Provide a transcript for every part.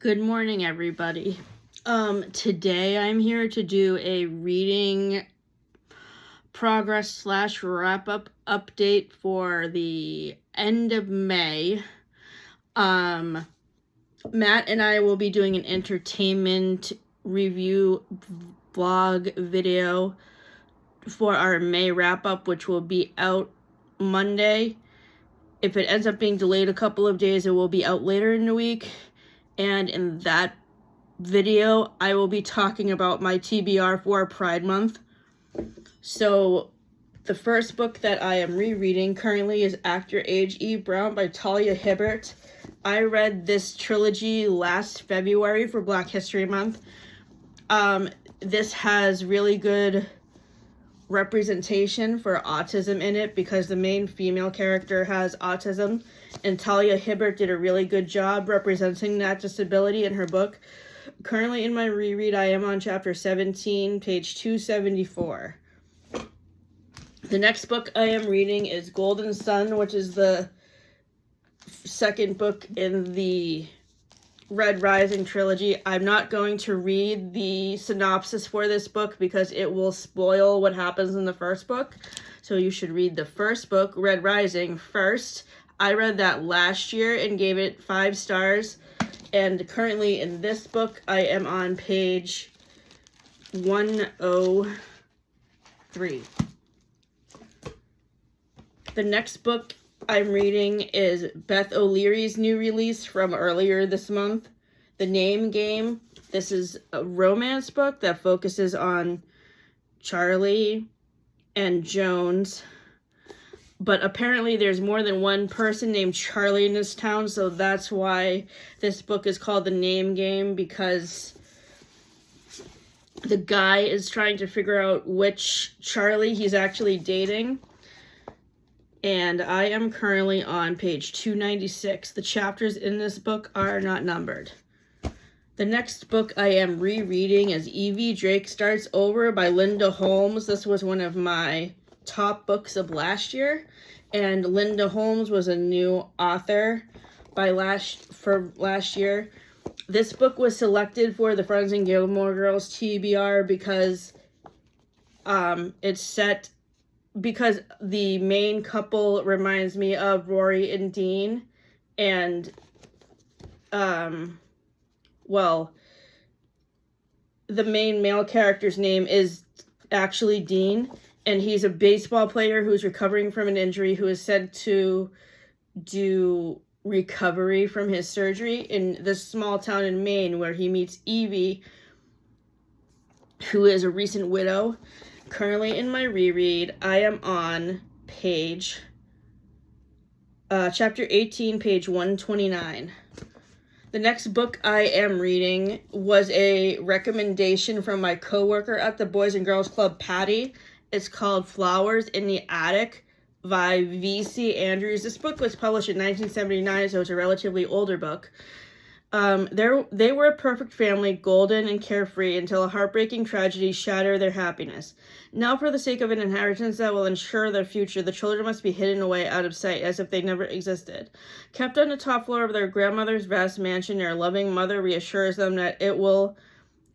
Good morning, everybody. Today I'm here to do a reading progress / wrap-up update for the end of May. Matt and I will be doing an entertainment review vlog video for our May wrap-up, which will be out Monday. If it ends up being delayed a couple of days, it will be out later in the week. And in that video, I will be talking about my TBR for Pride Month. So, the first book that I am rereading currently is Act Your Age, Eve Brown by Talia Hibbert. I read this trilogy last February for Black History Month. This has really good representation for autism in it because the main female character has autism, and Talia Hibbert did a really good job representing that disability in her book. Currently in my reread, I am on chapter 17, page 274. The next book I am reading is Golden Sun, which is the second book in the Red Rising trilogy. I'm not going to read the synopsis for this book because it will spoil what happens in the first book. So you should read the first book, Red Rising, first. I read that last year and gave it 5 stars. And currently in this book, I am on page 103. The next book I'm reading is Beth O'Leary's new release from earlier this month, The Name Game. This is a romance book that focuses on Charlie and Jones. But apparently there's more than one person named Charlie in this town, so that's why this book is called The Name Game, because the guy is trying to figure out which Charlie he's actually dating. And I am currently on page 296. The chapters in this book are not numbered. The next book I am rereading is Evie Drake Starts Over by Linda Holmes. This was one of my top books of last year, and Linda Holmes was a new author for last year. This book was selected for the Friends and Gilmore Girls TBR because it's set because the main couple reminds me of Rory and Dean, and the main male character's name is actually Dean, and he's a baseball player who's recovering from an injury, who is said to do recovery from his surgery in this small town in Maine, where he meets Evie, who is a recent widow. Currently in my reread, I am on chapter 18, page 129. The next book I am reading was a recommendation from my coworker at the Boys and Girls Club, Patty. It's called Flowers in the Attic by V.C. Andrews. This book was published in 1979, so it's a relatively older book. They were a perfect family, golden and carefree, until a heartbreaking tragedy shattered their happiness. Now, for the sake of an inheritance that will ensure their future, the children must be hidden away out of sight, as if they never existed. Kept on the top floor of their grandmother's vast mansion, their loving mother reassures them that it will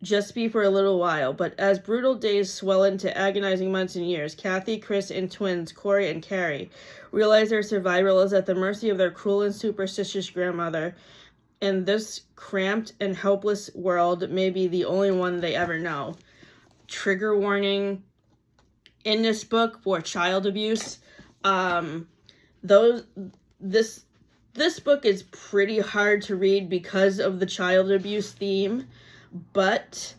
just be for a little while. But as brutal days swell into agonizing months and years, Kathy, Chris, and twins Corey and Carrie realize their survival is at the mercy of their cruel and superstitious grandmother, and this cramped and helpless world may be the only one they ever know. Trigger warning in this book for child abuse. This book is pretty hard to read because of the child abuse theme, but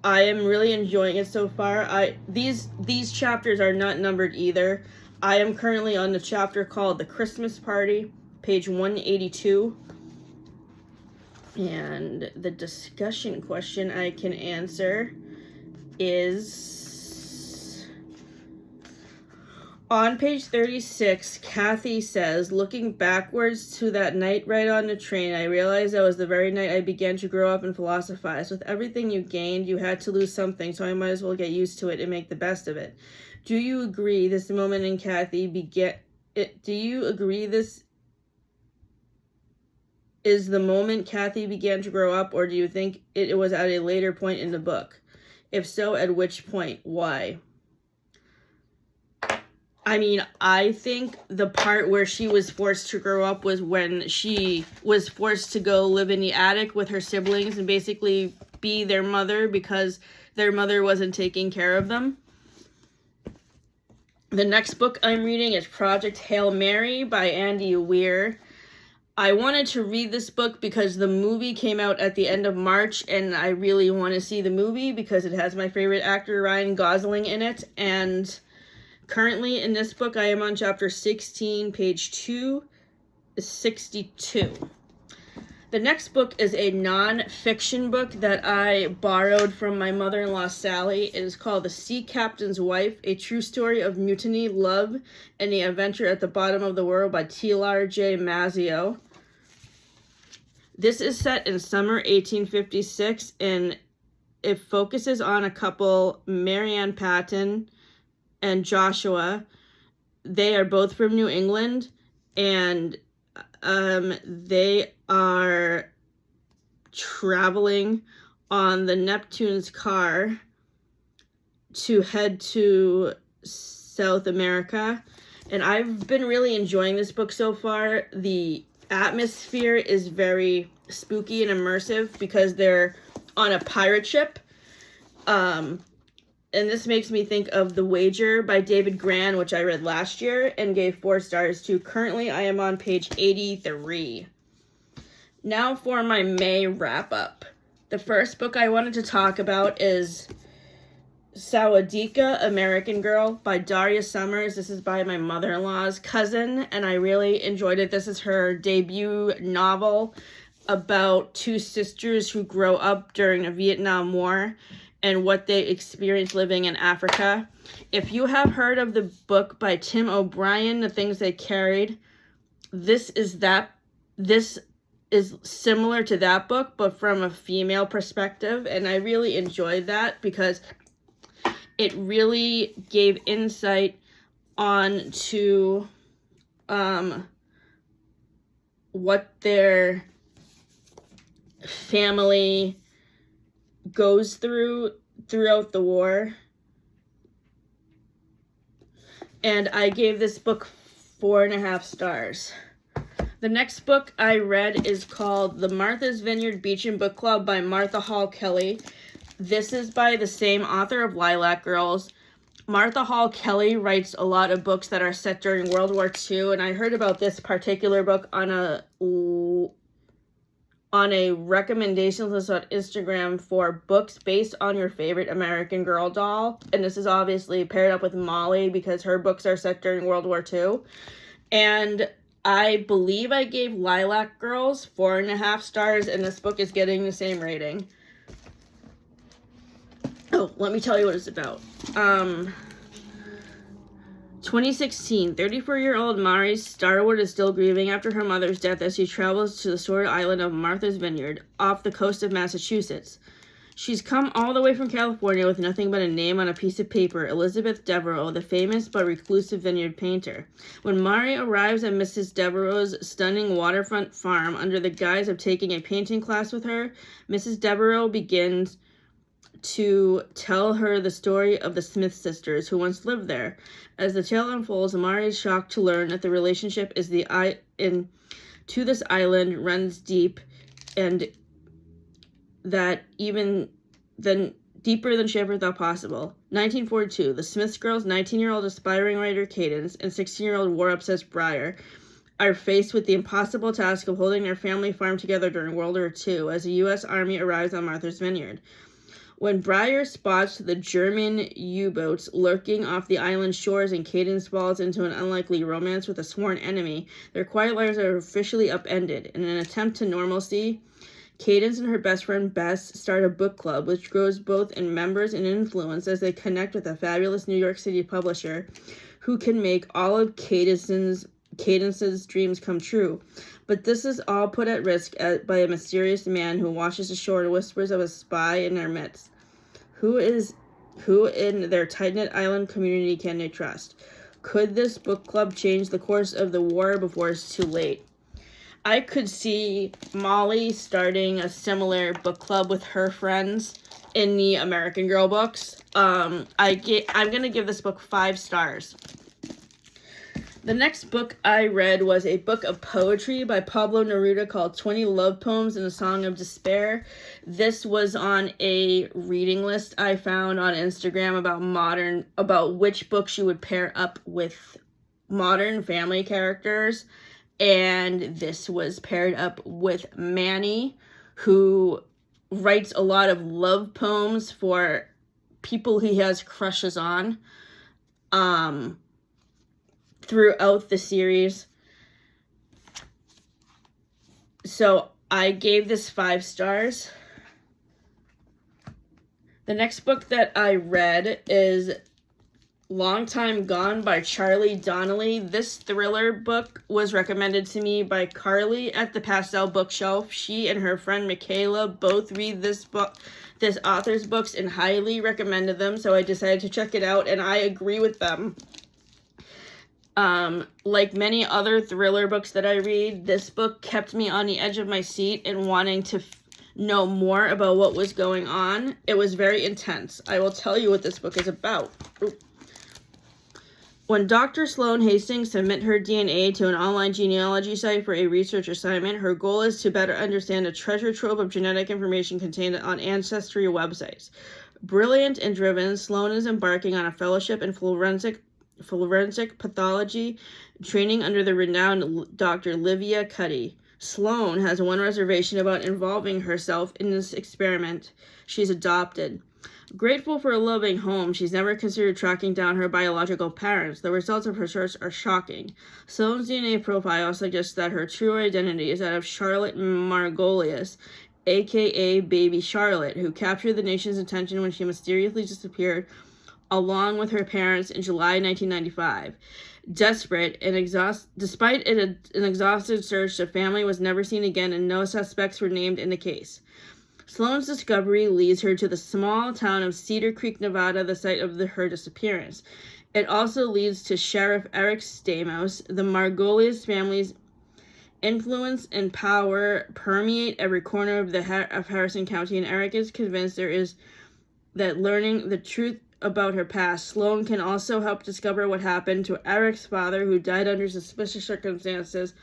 I am really enjoying it so far. These chapters are not numbered either. I am currently on the chapter called The Christmas Party, page 182. And the discussion question I can answer is on page 36. Kathy says, looking backwards to that night ride on the train, I realized that was the very night I began to grow up and philosophize. With everything you gained, you had to lose something, so I might as well get used to it and make the best of it. Do you agree this moment in Kathy do you agree this is the moment Kathy began to grow up, or do you think it was at a later point in the book? If so, at which point? Why? I mean, I think the part where she was forced to grow up was when she was forced to go live in the attic with her siblings and basically be their mother because their mother wasn't taking care of them. The next book I'm reading is Project Hail Mary by Andy Weir. I wanted to read this book because the movie came out at the end of March, and I really want to see the movie because it has my favorite actor, Ryan Gosling, in it. And currently in this book, I am on chapter 16, page 262. The next book is a non-fiction book that I borrowed from my mother-in-law, Sally. It is called The Sea Captain's Wife, A True Story of Mutiny, Love, and the Adventure at the Bottom of the World by T.L.R. J. Mazzio. This is set in summer 1856, and it focuses on a couple, Marianne Patton and Joshua. They are both from New England, and they are traveling on the Neptune's car to head to South America. And I've been really enjoying this book so far. The atmosphere is very spooky and immersive because they're on a pirate ship. And this makes me think of The Wager by David Grann, which I read last year and gave 4 stars to. Currently, I am on page 83. Now for my May wrap-up. The first book I wanted to talk about is Sawadika, American Girl by Daria Summers. This is by my mother-in-law's cousin, and I really enjoyed it. This is her debut novel about 2 sisters who grow up during the Vietnam War and what they experienced living in Africa. If you have heard of the book by Tim O'Brien, The Things They Carried, this is similar to that book, but from a female perspective, and I really enjoyed that because it really gave insight onto what their family goes throughout the war. And I gave this book 4.5 stars. The next book I read is called The Martha's Vineyard Beechen Book Club by Martha Hall Kelly. This is by the same author of Lilac Girls. Martha Hall Kelly writes a lot of books that are set during World War II, and I heard about this particular book on a recommendation list on Instagram for books based on your favorite American Girl doll. And this is obviously paired up with Molly because her books are set during World War II. And I believe I gave Lilac Girls 4.5 stars, and this book is getting the same rating. Oh, let me tell you what it's about. 2016, 34-year-old Mari Starwood is still grieving after her mother's death as she travels to the sordid island of Martha's Vineyard off the coast of Massachusetts. She's come all the way from California with nothing but a name on a piece of paper, Elizabeth Devereux, the famous but reclusive vineyard painter. When Mari arrives at Mrs. Devereux's stunning waterfront farm under the guise of taking a painting class with her, Mrs. Devereux begins to tell her the story of the Smith sisters who once lived there. As the tale unfolds, Mari is shocked to learn that the relationship to this island runs deep, and that even then deeper than she ever thought possible. 1942, the Smith girls, 19-year-old aspiring writer Cadence and 16-year-old war-obsessed Briar, are faced with the impossible task of holding their family farm together during World War II as the U.S. Army arrives on Martha's Vineyard. When Briar spots the German U-boats lurking off the island shores and Cadence falls into an unlikely romance with a sworn enemy, their quiet lives are officially upended. In an attempt to normalcy, Cadence and her best friend Bess start a book club, which grows both in members and influence as they connect with a fabulous New York City publisher who can make all of Cadence's dreams come true. But this is all put at risk by a mysterious man who washes ashore and whispers of a spy in their midst. Who in their tight-knit island community can they trust? Could this book club change the course of the war before it's too late? I could see Molly starting a similar book club with her friends in the American Girl books. I'm gonna give this book 5 stars. The next book I read was a book of poetry by Pablo Neruda called 20 Love Poems and a Song of Despair. This was on a reading list I found on Instagram about which books you would pair up with modern family characters. And this was paired up with Manny, who writes a lot of love poems for people he has crushes on. Throughout the series. So I gave this 5 stars. The next book that I read is Long Time Gone by Charlie Donnelly. This thriller book was recommended to me by Carly at the Pastel Bookshelf. She and her friend Michaela both read this author's books and highly recommended them, so I decided to check it out, and I agree with them. Like many other thriller books that I read, this book kept me on the edge of my seat and wanting to know more about what was going on. It was very intense. I will tell you what this book is about. When Dr. Sloane Hastings submit her DNA to an online genealogy site for a research assignment, her goal is to better understand a treasure trove of genetic information contained on ancestry websites. Brilliant and driven, Sloane is embarking on a fellowship in forensic pathology, training under the renowned Dr. Livia Cuddy. Sloane has one reservation about involving herself in this experiment. She's adopted. Grateful for a loving home, she's never considered tracking down her biological parents. The results of her search are shocking. Sloane's DNA profile suggests that her true identity is that of Charlotte Margolius, aka Baby Charlotte, who captured the nation's attention when she mysteriously disappeared along with her parents in July 1995. Desperate and despite an exhaustive search, the family was never seen again and no suspects were named in the case. Sloane's discovery leads her to the small town of Cedar Creek, Nevada, the site of her disappearance. It also leads to Sheriff Eric Stamos. The Margolius family's influence and power permeate every corner of Harrison County, and Eric is convinced that learning the truth about her past, Sloane can also help discover what happened to Eric's father, who died under suspicious circumstances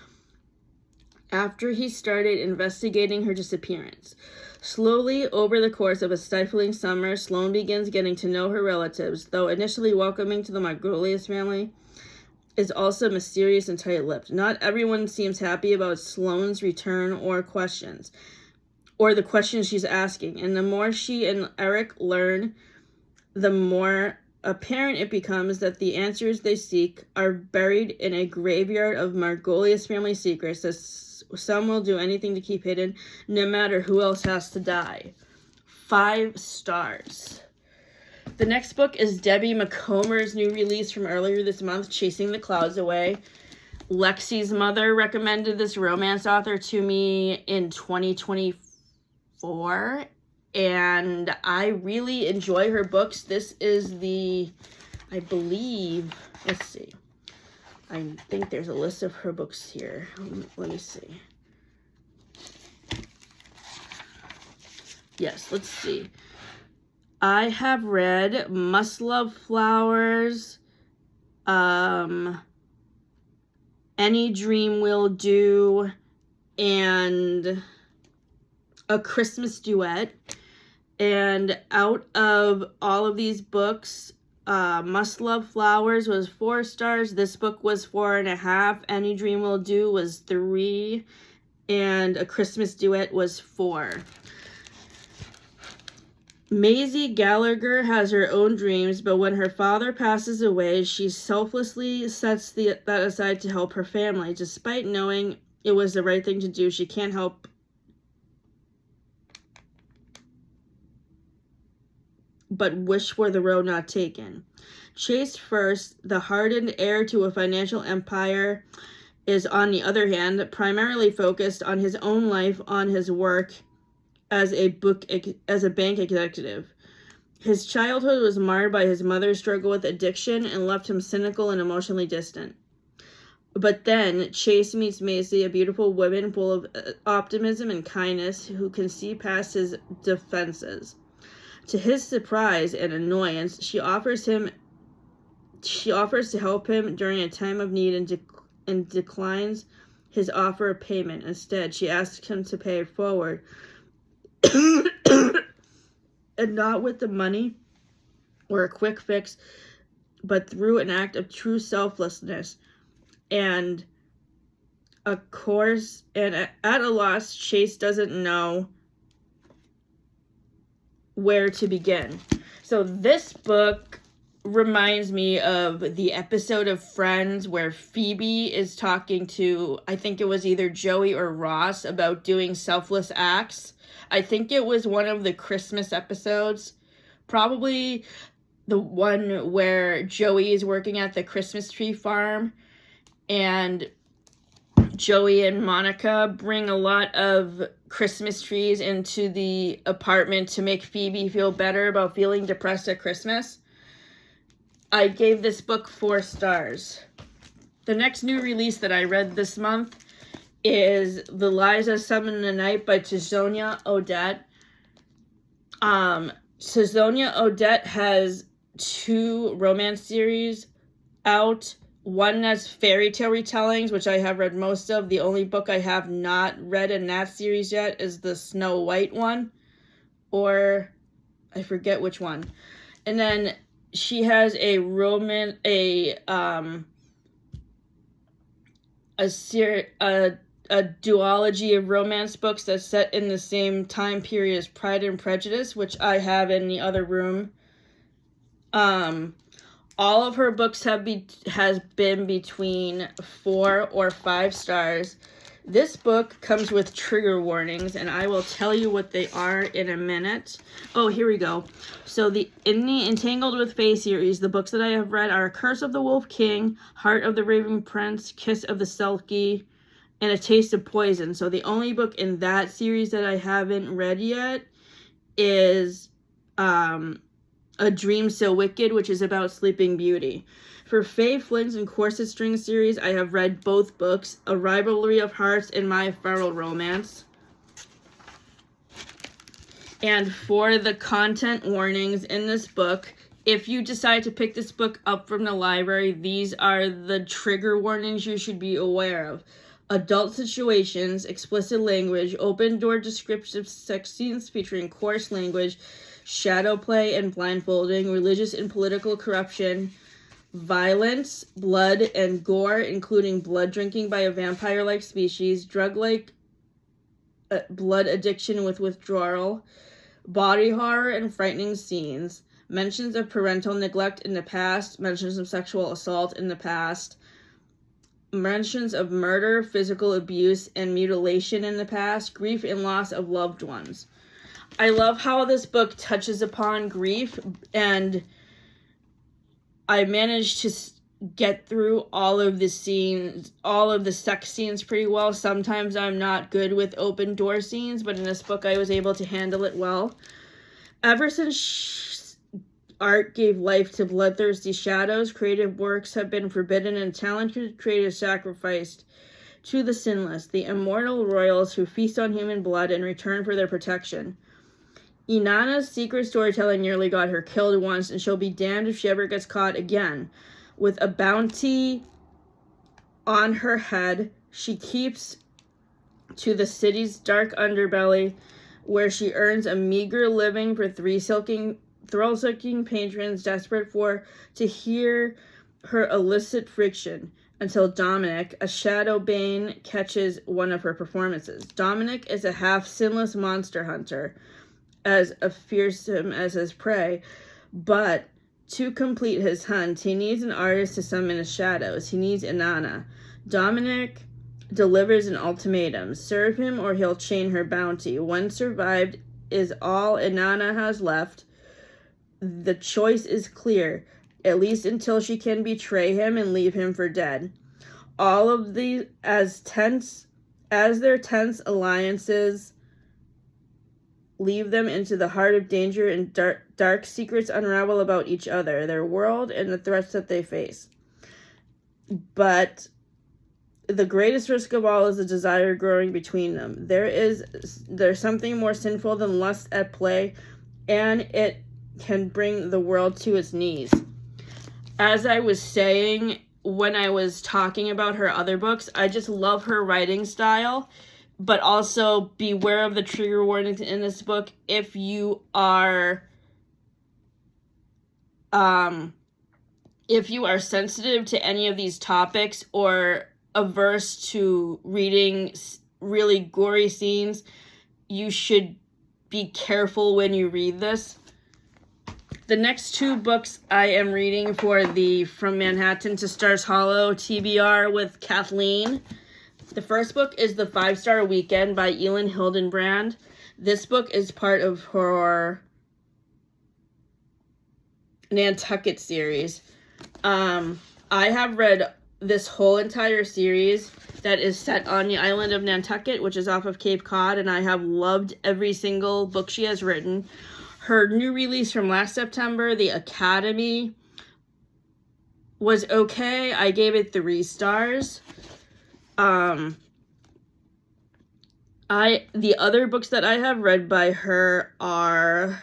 after he started investigating her disappearance. Slowly, over the course of a stifling summer, Sloane begins getting to know her relatives, though initially welcoming to the Margolius family is also mysterious and tight-lipped. Not everyone seems happy about Sloane's return or the questions she's asking, and the more she and Eric learn, the more apparent it becomes that the answers they seek are buried in a graveyard of Margolius family secrets that some will do anything to keep hidden, no matter who else has to die. 5 stars. The next book is Debbie Macomber's new release from earlier this month, Chasing the Clouds Away. Lexi's mother recommended this romance author to me in 2024, and I really enjoy her books. This is I think there's a list of her books here. Let me see. Yes, let's see. I have read Must Love Flowers, Any Dream Will Do, and A Christmas Duet. And out of all of these books, Must Love Flowers was 4 stars. This book was 4.5. Any Dream Will Do was 3. And A Christmas Duet was 4. Maisie Gallagher has her own dreams, but when her father passes away, she selflessly sets that aside to help her family. Despite knowing it was the right thing to do, she can't help but wish for the road not taken. Chase First, the hardened heir to a financial empire, is, on the other hand, primarily focused on his own life, on his work as a bank executive. His childhood was marred by his mother's struggle with addiction and left him cynical and emotionally distant. But then Chase meets Macy, a beautiful woman full of optimism and kindness who can see past his defenses. To his surprise and annoyance, she offers to help him during a time of need and declines his offer of payment. Instead, she asks him to pay it forward and not with the money or a quick fix, but through an act of true selflessness. And of course, and at a loss, Chase doesn't know where to begin. So this book reminds me of the episode of Friends where Phoebe is talking to, I think it was either Joey or Ross, about doing selfless acts. I think it was one of the Christmas episodes, probably the one where Joey is working at the Christmas tree farm, and Joey and Monica bring a lot of Christmas trees into the apartment to make Phoebe feel better about feeling depressed at Christmas. I gave this book 4 stars. The next new release that I read this month is The Lies That Summon the Night by Tizzonia Odette. Tizzonia Odette has 2 romance series out. One that's fairy tale retellings, which I have read most of. The only book I have not read in that series yet is the Snow White one, or I forget which one. And then she has a duology of romance books that's set in the same time period as Pride and Prejudice, which I have in the other room. All of her books has been between 4 or 5 stars. This book comes with trigger warnings, and I will tell you what they are in a minute. Oh, here we go. So in the Entangled with Fae series, the books that I have read are Curse of the Wolf King, Heart of the Raven Prince, Kiss of the Selkie, and A Taste of Poison. So the only book in that series that I haven't read yet is A Dream So Wicked, which is about Sleeping Beauty. For Faye Flynn's and Corset String series, I have read both books, A Rivalry of Hearts and My Feral Romance. And for the content warnings in this book, if you decide to pick this book up from the library, these are the trigger warnings you should be aware of. Adult situations, explicit language, open-door descriptive sex scenes featuring coarse language, shadow play and blindfolding, religious and political corruption, violence, blood, and gore, including blood drinking by a vampire-like species, drug-like blood addiction with withdrawal, body horror and frightening scenes, mentions of parental neglect in the past, mentions of sexual assault in the past, mentions of murder, physical abuse, and mutilation in the past, grief and loss of loved ones. I love how this book touches upon grief, and I managed to get through all of the scenes, all of the sex scenes pretty well. Sometimes I'm not good with open door scenes, but in this book I was able to handle it well. Ever since art gave life to bloodthirsty shadows, creative works have been forbidden and talented creators sacrificed to the sinless, the immortal royals who feast on human blood in return for their protection. Inanna's secret storytelling nearly got her killed once, and she'll be damned if she ever gets caught again. With a bounty on her head, she keeps to the city's dark underbelly, where she earns a meager living for thrill-seeking patrons desperate to hear her illicit friction, until Dominic, a shadow bane, catches one of her performances. Dominic is a half-sinless monster hunter, as fearsome as his prey, but to complete his hunt, he needs an artist to summon his shadows. He needs Inanna. Dominic delivers an ultimatum: serve him or he'll chain her bounty. One survived is all Inanna has left. The choice is clear, at least until she can betray him and leave him for dead. All of these, as their tense alliances leave them into the heart of danger, and dark secrets unravel about each other, their world, and the threats that they face. But the greatest risk of all is the desire growing between them. There's something more sinful than lust at play, and it can bring the world to its knees. As I was saying when I was talking about her other books, I just love her writing style, but also beware of the trigger warnings in this book if you are sensitive to any of these topics or averse to reading really gory scenes. You should be careful when you read this. The next two books I am reading for the From Manhattan to Stars Hollow TBR with Kathleen. The first book is The 5-Star Weekend by Elin Hildenbrand. This book is part of her Nantucket series. I have read this whole entire series that is set on the island of Nantucket, which is off of Cape Cod, and I have loved every single book she has written. Her new release from last September, The Academy, was okay. I gave it 3 stars. The other books that I have read by her are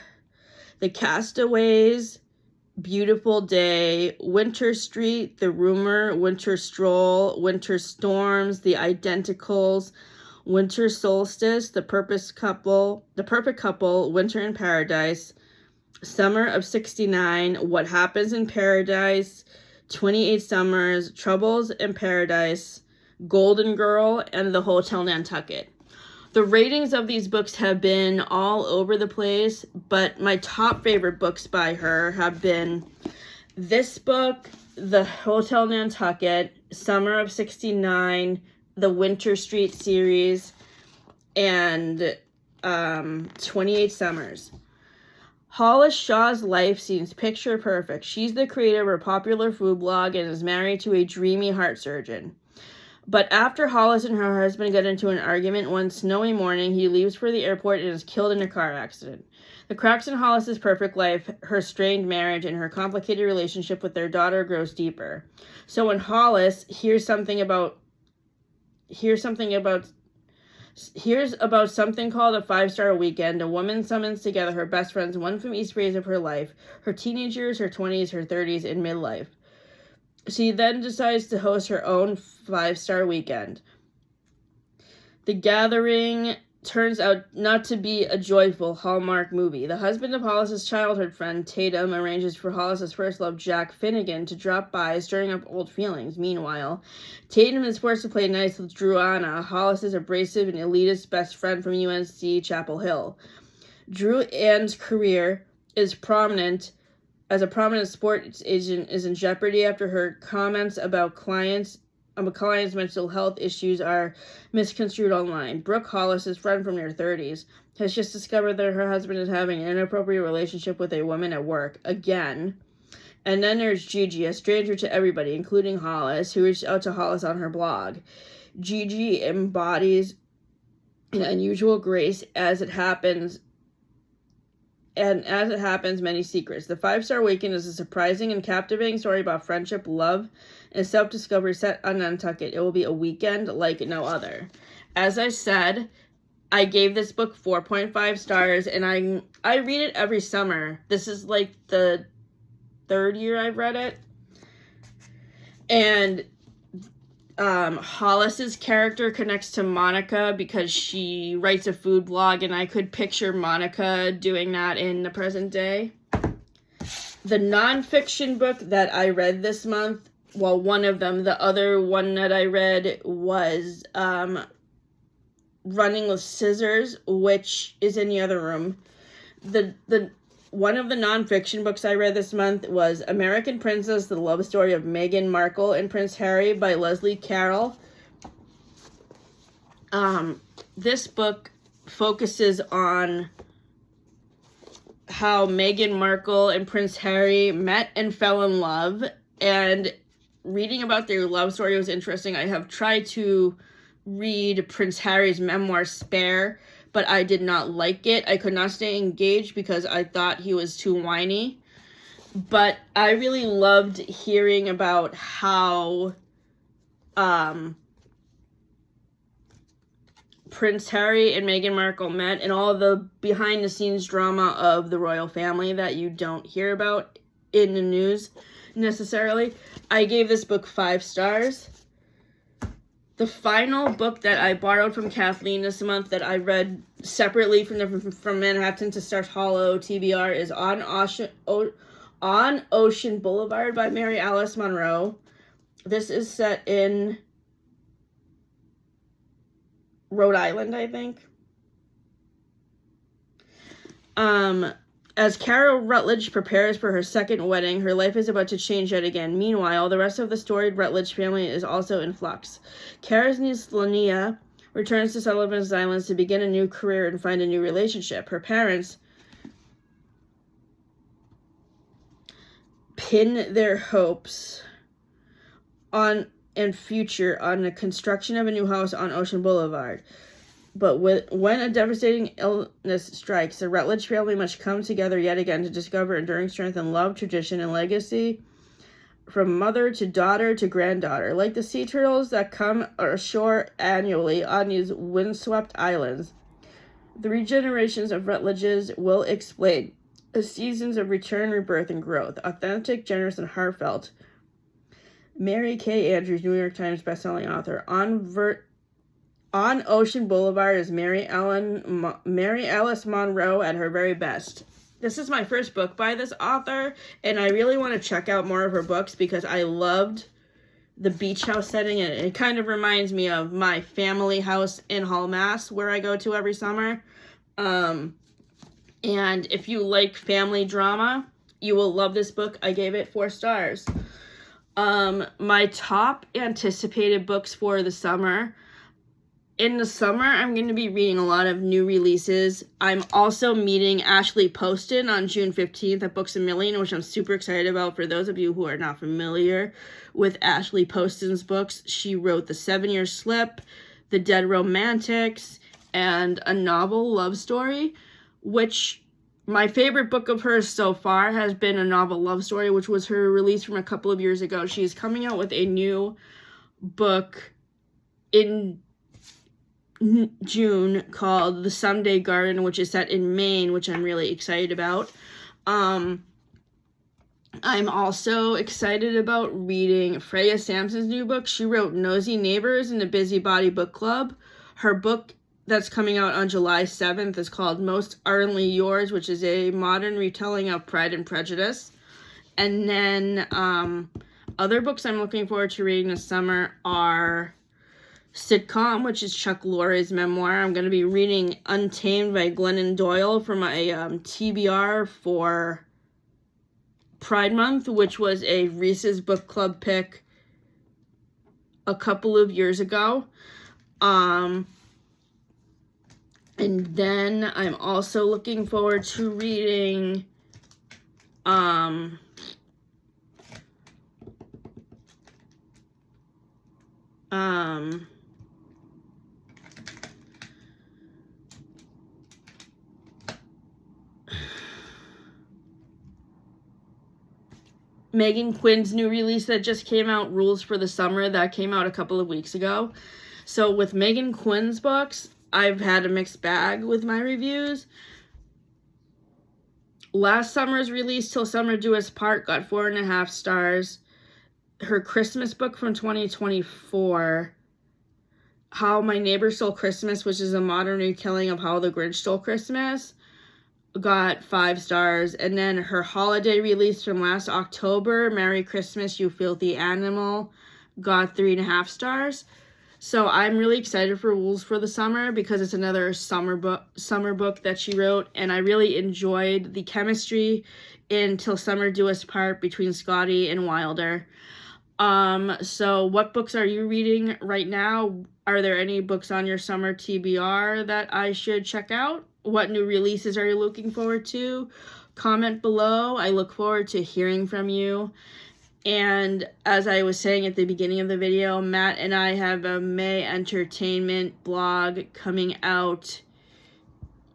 The Castaways, Beautiful Day, Winter Street, The Rumor, Winter Stroll, Winter Storms, The Identicals, Winter Solstice, The Perfect Couple, Winter in Paradise, Summer of 69, What Happens in Paradise, 28 Summers, Troubles in Paradise, Golden Girl, and The Hotel Nantucket. The ratings of these books have been all over the place, but my top favorite books by her have been this book, The Hotel Nantucket, Summer of 69, the Winter Street series, and 28 Summers. Hollis Shaw's life seems picture perfect. She's the creator of a popular food blog and is married to a dreamy heart surgeon. But after Hollis and her husband get into an argument one snowy morning, he leaves for the airport and is killed in a car accident. The cracks in Hollis's perfect life, her strained marriage, and her complicated relationship with their daughter grows deeper. So when Hollis hears something about something called a 5-Star Weekend, a woman summons together her best friends, one from each phase of her life, her teenage years, her 20s, her 30s, and midlife. She then decides to host her own 5-Star Weekend. The gathering turns out not to be a joyful Hallmark movie. The husband of Hollis's childhood friend, Tatum, arranges for Hollis's first love, Jack Finnegan, to drop by, stirring up old feelings. Meanwhile, Tatum is forced to play nice with Drew-Anna, Hollis's abrasive and elitist best friend from UNC Chapel Hill. Drew-Ann's career is prominent as a prominent sports agent is in jeopardy after her comments about clients' mental health issues are misconstrued online. Brooke, Hollis's friend from their 30s, has just discovered that her husband is having an inappropriate relationship with a woman at work, again. And then there's Gigi, a stranger to everybody, including Hollis, who reached out to Hollis on her blog. Gigi embodies an unusual grace as it happens, many secrets. The 5-Star Weekend is a surprising and captivating story about friendship, love, and self-discovery set on Nantucket. It will be a weekend like no other. As I said, I gave this book 4.5 stars, and I read it every summer. This is like the 3rd year I've read it. And Hollis's character connects to Monica because she writes a food blog, and I could picture Monica doing that in the present day. The nonfiction book that I read this month, well, one of them, the other one that I read was Running with Scissors, which is in the other room. The one of the nonfiction books I read this month was American Princess, the love story of Meghan Markle and Prince Harry by Leslie Carroll. This book focuses on how Meghan Markle and Prince Harry met and fell in love, and reading about their love story was interesting. I have tried to read Prince Harry's memoir, Spare, but I did not like it. I could not stay engaged because I thought he was too whiny. But I really loved hearing about how Prince Harry and Meghan Markle met and all the behind-the-scenes drama of the royal family that you don't hear about in the news necessarily. I gave this book 5 stars. The final book that I borrowed from Kathleen this month that I read separately from Manhattan to Stars Hollow TBR is On Ocean Boulevard by Mary Alice Monroe. This is set in Rhode Island, I think. As Carol Rutledge prepares for her second wedding, her life is about to change yet again. Meanwhile, the rest of the storied Rutledge family is also in flux. Kara's niece Lania returns to Sullivan's Islands to begin a new career and find a new relationship. Her parents pin their hopes on and future on the construction of a new house on Ocean Boulevard. But when a devastating illness strikes, the Rutledge family must come together yet again to discover enduring strength and love, tradition, and legacy from mother to daughter to granddaughter. Like the sea turtles that come ashore annually on these windswept islands, 3 generations of Rutledges will explain the seasons of return, rebirth, and growth. Authentic, generous, and heartfelt. Mary Kay Andrews, New York Times bestselling author. On Ocean Boulevard is Mary Alice Monroe at her very best. This is my first book by this author, and I really want to check out more of her books because I loved the beach house setting, and it kind of reminds me of my family house in Hull, Mass, where I go to every summer. And if you like family drama, you will love this book. I gave it 4 stars. My top anticipated books for the summer. In the summer, I'm going to be reading a lot of new releases. I'm also meeting Ashley Poston on June 15th at Books A Million, which I'm super excited about. For those of you who are not familiar with Ashley Poston's books, she wrote The 7-Year Slip, The Dead Romantics, and A Novel Love Story, which my favorite book of hers so far has been A Novel Love Story, which was her release from a couple of years ago. She is coming out with a new book in June called The Someday Garden, which is set in Maine, which I'm really excited about. I'm also excited about reading Freya Sampson's new book. She wrote Nosy Neighbors in the Busybody Book Club. Her book that's coming out on July 7th is called Most Ardently Yours, which is a modern retelling of Pride and Prejudice. And then other books I'm looking forward to reading this summer are Sitcom, which is Chuck Lorre's memoir. I'm going to be reading Untamed by Glennon Doyle for my TBR for Pride Month, which was a Reese's Book Club pick a couple of years ago. And then I'm also looking forward to reading Megan Quinn's new release that just came out, Rules for the Summer, that came out a couple of weeks ago. So with Megan Quinn's books, I've had a mixed bag with my reviews. Last summer's release, Till Summer Do Us Part, got 4.5 stars. Her Christmas book from 2024, How My Neighbor Stole Christmas, which is a modern retelling of How the Grinch Stole Christmas, got 5 stars. And then her holiday release from last October, Merry Christmas, You Filthy Animal, got 3.5 stars. So I'm really excited for Rules for the Summer because it's another summer book that she wrote, and I really enjoyed the chemistry in Till Summer Do Us Part between Scotty and Wilder. So what books are you reading right now? Are there any books on your summer TBR that I should check out? What new releases are you looking forward to? Comment below. I look forward to hearing from you. And as I was saying at the beginning of the video, Matt and I have a May Entertainment blog coming out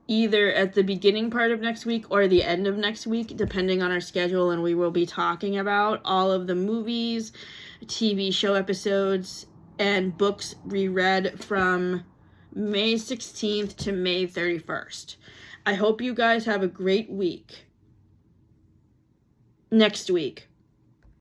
either at the beginning part of next week or the end of next week, depending on our schedule, and we will be talking about all of the movies, TV show episodes, and books reread from May 16th to May 31st. I hope you guys have a great week. Next week.